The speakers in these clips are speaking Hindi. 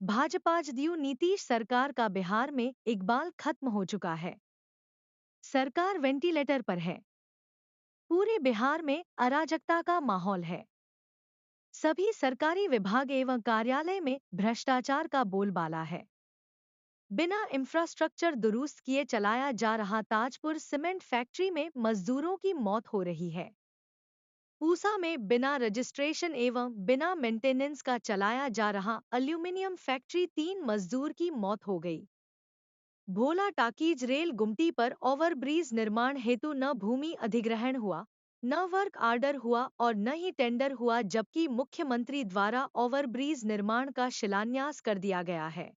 भाजपा जदयू नीतीश सरकार का बिहार में इकबाल खत्म हो चुका है। सरकार वेंटिलेटर पर है। पूरे बिहार में अराजकता का माहौल है। सभी सरकारी विभाग एवं कार्यालय में भ्रष्टाचार का बोलबाला है। बिना इंफ्रास्ट्रक्चर दुरुस्त किए चलाया जा रहा ताजपुर सीमेंट फैक्ट्री में मजदूरों की मौत हो रही है। पूसा में बिना रजिस्ट्रेशन एवं बिना मेंटेनेंस का चलाया जा रहा एल्यूमिनियम फैक्ट्री 3 मजदूर की मौत हो गई। भोला टाकीज रेल गुमटी पर ओवरब्रिज निर्माण हेतु न भूमि अधिग्रहण हुआ, न वर्क आर्डर हुआ और न ही टेंडर हुआ, जबकि मुख्यमंत्री द्वारा ओवरब्रिज निर्माण का शिलान्यास कर दिया गया है।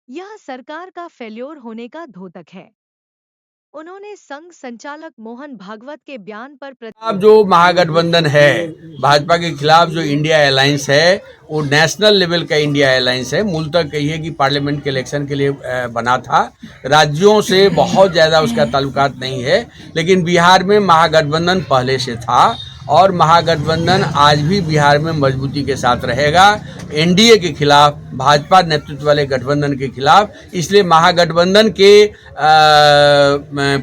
यह सरकार का फेल्योर होने का द्योतक है। उन्होंने संघ संचालक मोहन भागवत के बयान पर अब जो महागठबंधन है भाजपा के खिलाफ, जो इंडिया अलायंस है वो नेशनल लेवल का इंडिया अलायंस है। मूलतः कहिए कि पार्लियामेंट के इलेक्शन के लिए बना था। राज्यों से बहुत ज़्यादा उसका ताल्लुकात नहीं है, लेकिन बिहार में महागठबंधन पहले से था और महागठबंधन आज भी बिहार में मजबूती के साथ रहेगा एनडीए के खिलाफ, भाजपा नेतृत्व वाले गठबंधन के खिलाफ। इसलिए महागठबंधन के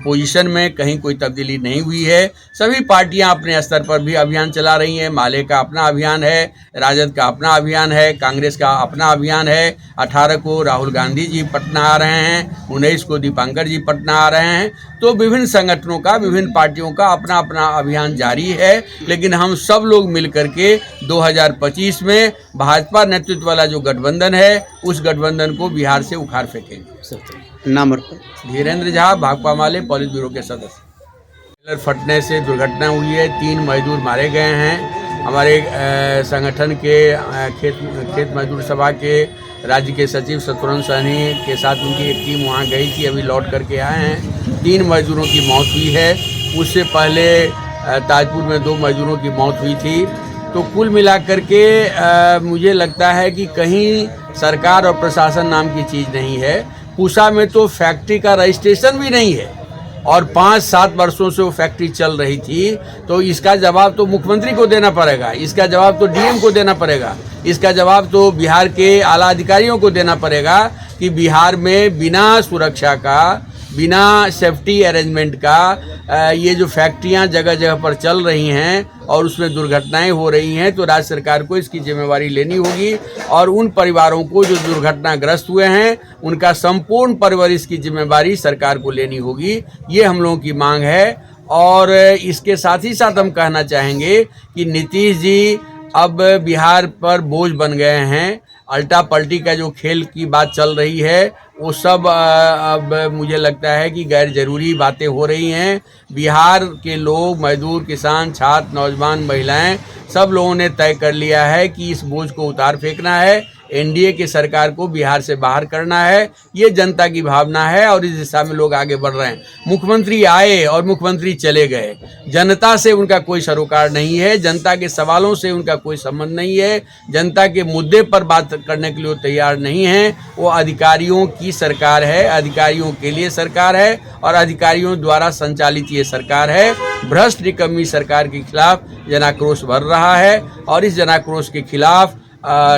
पोजीशन में कहीं कोई तब्दीली नहीं हुई है। सभी पार्टियां अपने स्तर पर भी अभियान चला रही हैं। माले का अपना अभियान है, राजद का अपना अभियान है, कांग्रेस का अपना अभियान है। 18 को राहुल गांधी जी पटना आ रहे हैं, 19 को दीपांकर जी पटना आ रहे हैं। तो विभिन्न संगठनों का, विभिन्न पार्टियों का अपना अपना अभियान जारी है, लेकिन हम सब लोग मिलकर के 2025 में भाजपा नेतृत्व वाला जो गठबंधन है उस गठबंधन को बिहार से उखाड़ फेंकेंगे। नाम धीरेन्द्र झा, भाकपा माले पॉलिट ब्यूरो के सदस्य। ट्रेलर फटने से दुर्घटना हुई है, 3 मजदूर मारे गए हैं। हमारे संगठन के खेत मजदूर सभा के राज्य के सचिव शत्रुघ्न सहनी के साथ उनकी एक टीम वहां गई थी, अभी लौट करके आए हैं। 3 मजदूरों की मौत हुई है। उससे पहले ताजपुर में 2 मजदूरों की मौत हुई थी। तो कुल मिलाकर के मुझे लगता है कि कहीं सरकार और प्रशासन नाम की चीज़ नहीं है। पूसा में तो फैक्ट्री का रजिस्ट्रेशन भी नहीं है और 5-7 वर्षों से वो फैक्ट्री चल रही थी। तो इसका जवाब तो मुख्यमंत्री को देना पड़ेगा, इसका जवाब तो डीएम को देना पड़ेगा, इसका जवाब तो बिहार के आला अधिकारियों को देना पड़ेगा कि बिहार में बिना सुरक्षा का, बिना सेफ्टी अरेंजमेंट का ये जो फैक्ट्रियां जगह जगह पर चल रही हैं और उसमें दुर्घटनाएं हो रही हैं, तो राज्य सरकार को इसकी जिम्मेवारी लेनी होगी और उन परिवारों को जो दुर्घटनाग्रस्त हुए हैं उनका संपूर्ण परवरिश की जिम्मेवारी सरकार को लेनी होगी। ये हम लोगों की मांग है। और इसके साथ ही साथ हम कहना चाहेंगे कि नीतीश जी अब बिहार पर बोझ बन गए हैं। अल्टा पल्टी का जो खेल की बात चल रही है वो सब अब मुझे लगता है कि गैर जरूरी बातें हो रही हैं। बिहार के लोग, मजदूर, किसान, छात्र, नौजवान, महिलाएं, सब लोगों ने तय कर लिया है कि इस बोझ को उतार फेंकना है, एनडीए की सरकार को बिहार से बाहर करना है। ये जनता की भावना है और इस दिशा में लोग आगे बढ़ रहे हैं। मुख्यमंत्री आए और मुख्यमंत्री चले गए, जनता से उनका कोई सरोकार नहीं है, जनता के सवालों से उनका कोई संबंध नहीं है, जनता के मुद्दे पर बात करने के लिए वो तैयार नहीं है। वो अधिकारियों की सरकार है, अधिकारियों के लिए सरकार है और अधिकारियों द्वारा संचालित ये सरकार है। भ्रष्ट निकम्मी सरकार के खिलाफ जनाक्रोश भर रहा है और इस जनाक्रोश के खिलाफ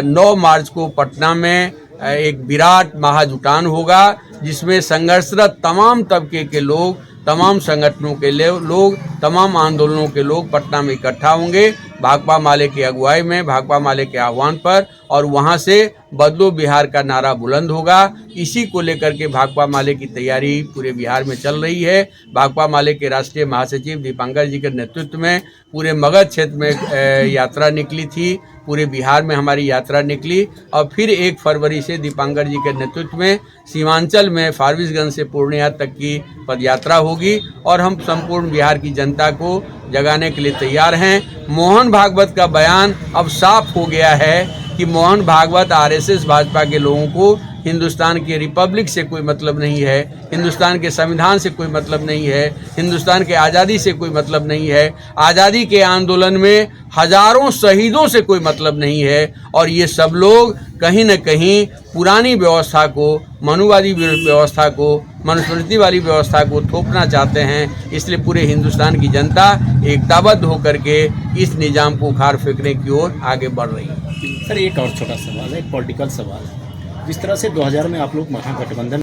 9 मार्च को पटना में एक विराट महाजुटान होगा, जिसमें संघर्षरत तमाम तबके के लोग, तमाम संगठनों के लोग, तमाम आंदोलनों के लोग पटना में इकट्ठा होंगे भाकपा माले की अगुवाई में, भाकपा माले के आह्वान पर, और वहां से बदलो बिहार का नारा बुलंद होगा। इसी को लेकर के भाकपा माले की तैयारी पूरे बिहार में चल रही है। भाकपा माले के राष्ट्रीय महासचिव दीपांकर जी के नेतृत्व में पूरे मगध क्षेत्र में यात्रा निकली थी, पूरे बिहार में हमारी यात्रा निकली और फिर 1 फरवरी से दीपांकर जी के नेतृत्व में सीमांचल में फारबिसगंज से पूर्णिया तक की पदयात्रा होगी और हम संपूर्ण बिहार की जनता को जगाने के लिए तैयार हैं। मोहन भागवत का बयान अब साफ हो गया है कि मोहन भागवत आरएसएस भाजपा के लोगों को हिंदुस्तान के रिपब्लिक से कोई मतलब नहीं है, हिंदुस्तान के संविधान से कोई मतलब नहीं है, हिंदुस्तान के आज़ादी से कोई मतलब नहीं है, आज़ादी के आंदोलन में हजारों शहीदों से कोई मतलब नहीं है। और ये सब लोग कहीं न कहीं पुरानी व्यवस्था को, मनुवादी व्यवस्था को, मनुस्मृति वाली व्यवस्था को थोपना चाहते हैं। इसलिए पूरे हिंदुस्तान की जनता एकताबद्ध होकर के इस निज़ाम को उखाड़ फेंकने की ओर आगे बढ़ रही है। सर एक और छोटा सवाल है, एक पॉलिटिकल सवाल है। जिस तरह से 2000 में आप लोग महागठबंधन